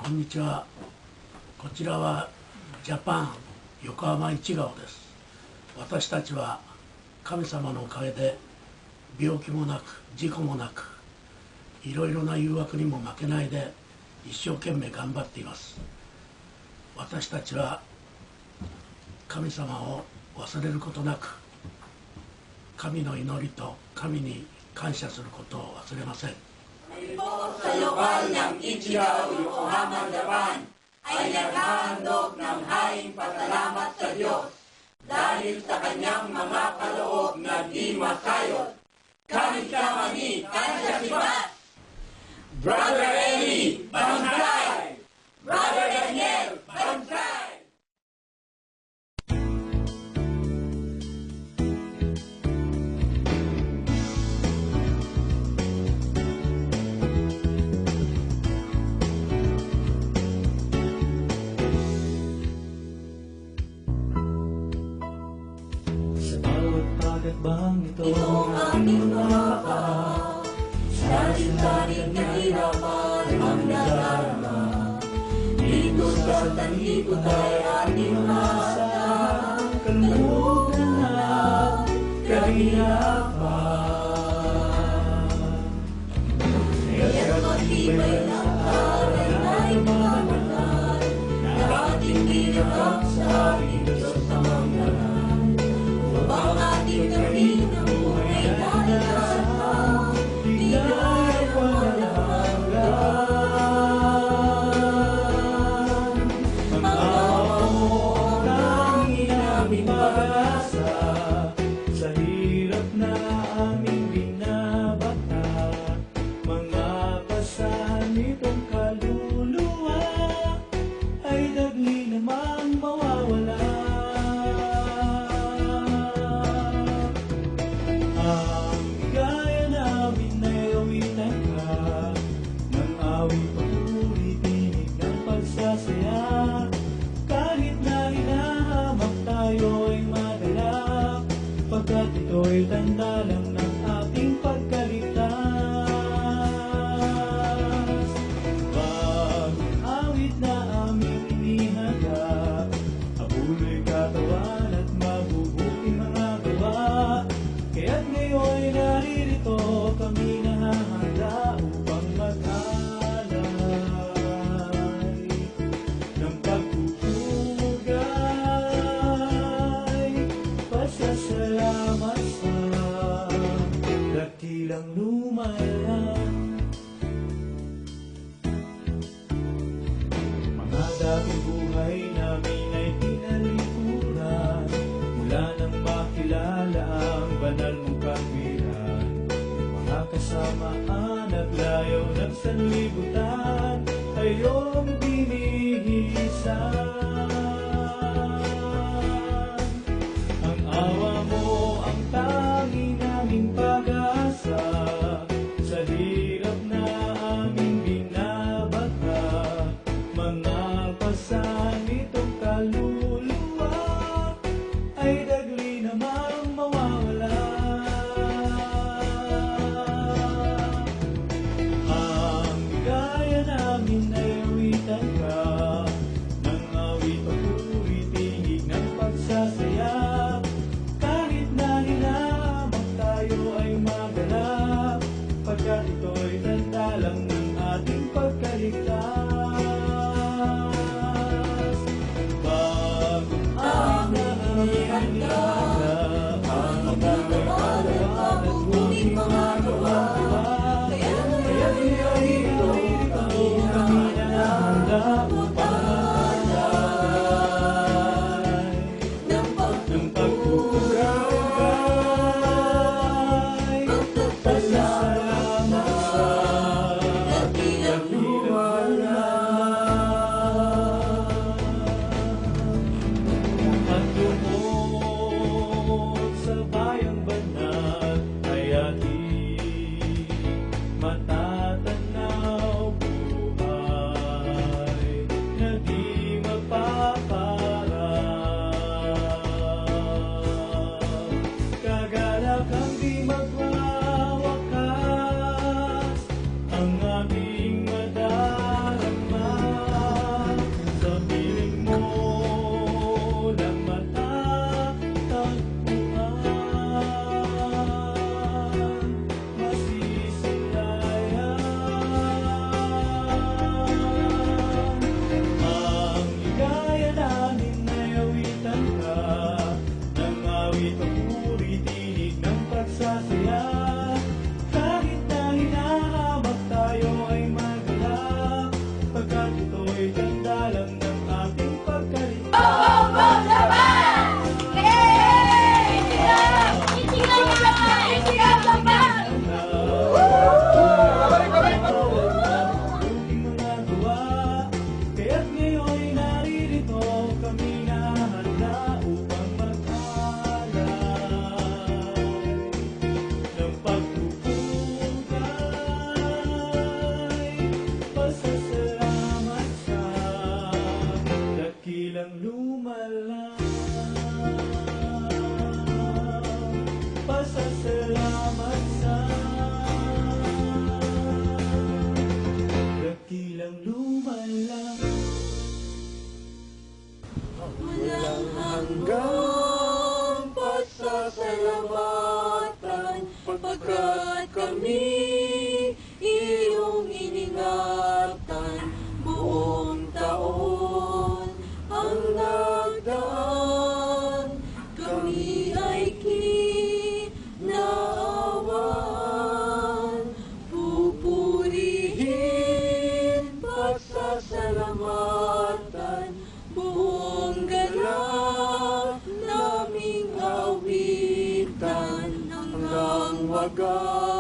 こんにちは。こちらはジャパン横浜市川です。私たちは神様のおかげで病気もなく事故もなく、いろいろな誘惑にも負けないで一生懸命頑張っています。私たちは神様を忘れることなく、神の祈りと神に感謝することを忘れません。Sa lokal ng Ichigaw, Yokohama, Japan ay naghahandog ng haing pasalamat sa Diyos dahil sa kanyang mga kaloob na di masayot. Kami-sama ni Kanjasibat! Brother Eli, Banzai! Brother Daniel, Banzai! Bang ito ang aming mapa, sa dalit-dalit na hirapan ang nadarama. Dito sa talibot ay ating masa, kalulugan at kahirapan. Kaya't matibay na karan ay mamagal, na ating dinakap sa ating Diyos na manggalan. Upang ating gawin ang buhay na nasa, di tayo panahagan. Ang awa mo ang tanging aming pag-asa, sa hirap na aming binabaka. Mga pasan nitong kaluluwa ay dagli namang mawawala. Ang bigaya namin ay awitan ka, ng awit papuri, tinig ng pagsasaya. Kahit na hinahamak tayo ay madala, pagkat ito'y tanda lang ng ating pagkaligtas. Bagong awit na aming inihaga, abuloy katawan at mabubuting mga gawa. Kaya't ngayon naririto kami nahahanda upang mag-alay ng pagpupugay, pasasalamat sa dakilang lumayan. Mga dating buhay namin ay tinalikuran, mula nang makilala ang banal mong kapiran. Mga kasamaan at layaw ng sanlibutan ay iyong binihisan. Ang awa mo ang tanging naming pag-asa, sa hirap na aming binabaka. Mga pasan nitong kaluluwa ay dagli namang mawawala. Ang bigaya namin ay awitan ka, ng awit papuri, tinig ng pagsasaya. Kahit na hinahamak tayo ay magalap, pagkat ito'y tanda lang ng ating pagkaligtas. Bagong awit na aming inihaga, ang magkakalawan at buting mga gawa. Kaya't narito kami nahahanda upang mag-alay ng pagpupugay, pasasalamat sa dakilang lumayan. At lumot sa bayang banal ay ating matatanaw buhay. umaga.